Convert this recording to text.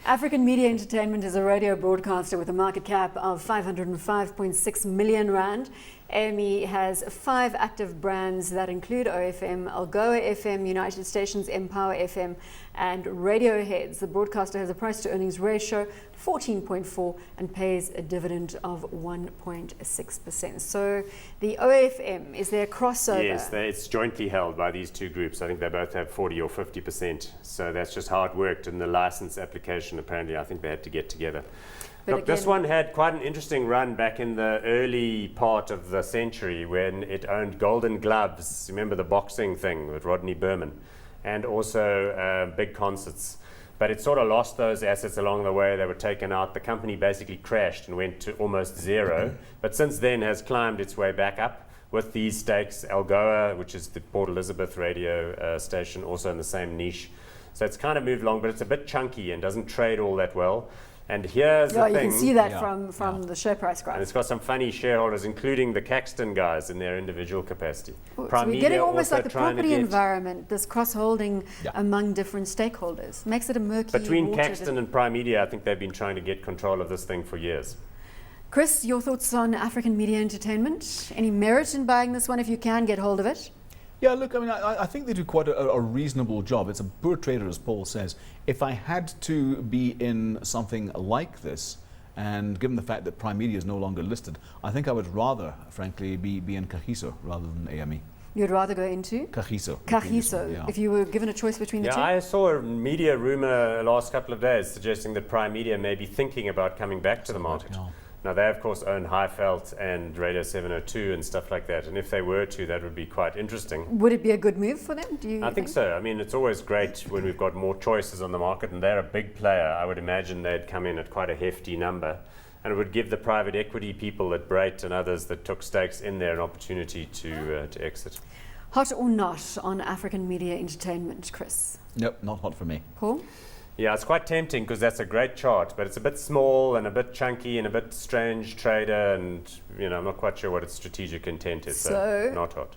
African Media Entertainment is a radio broadcaster with a market cap of 505.6 million rand. AME has 5 active brands that include OFM, Algoa FM, United Stations, Empower FM and Radioheads. The broadcaster has a price to earnings ratio 14.4 and pays a dividend of 1.6%. So the OFM, is there a crossover? Yes, it's jointly held by these two groups. I think they both have 40 or 50%. So that's just how it worked in the license application. Apparently, I think they had to get together. But look, this one had quite an interesting run back in the early part of the century when it owned Golden Gloves. Remember the boxing thing with Rodney Berman, and also big concerts. But it sort of lost those assets along the way. They were taken out. The company basically crashed and went to almost zero. But since then has climbed its way back up with these stakes. Algoa, which is the Port Elizabeth radio station, also in the same niche. So it's kind of moved along, but it's a bit chunky and doesn't trade all that well. And here's the thing. You can see that from the share price graph. And it's got some funny shareholders, incling the Caxton guys in their individual capacity. So we're getting almost like a property environment, this cross-holding among different stakeholders. Makes it a murky Between Caxton and Prime Media, I think they've been trying to get control of this thing for years. Chris, your thoughts on African Media Entertainment? Any merit in buying this one if you can get hold of it? Yeah, look, I mean, I think they do quite a reasonable job. It's a poor trader, as Paul says. If I had to be in something like this, and given the fact that Prime Media is no longer listed, I think I would rather, frankly, be in Kagiso rather than AME. You'd rather go into? Kagiso. Kagiso, yeah. If you were given a choice between the two? Yeah, I saw a media rumor last couple of days suggesting that Prime Media may be thinking about coming back to the market. Yeah. Now, they, of course, own Highveld and Radio 702 and stuff like that. And if they were to, that would be quite interesting. Would it be a good move for them, do you I think so. I mean, it's always great when we've got more choices on the market, and they're a big player. I would imagine they'd come in at quite a hefty number. And it would give the private equity people at Brait and others that took stakes in there an opportunity to exit. Hot or not on African Media Entertainment, Chris? Nope, not hot for me. Paul? Yeah, it's quite tempting because that's a great chart, but it's a bit small and a bit chunky and a bit strange trader, and I'm not quite sure what its strategic intent is, so not hot.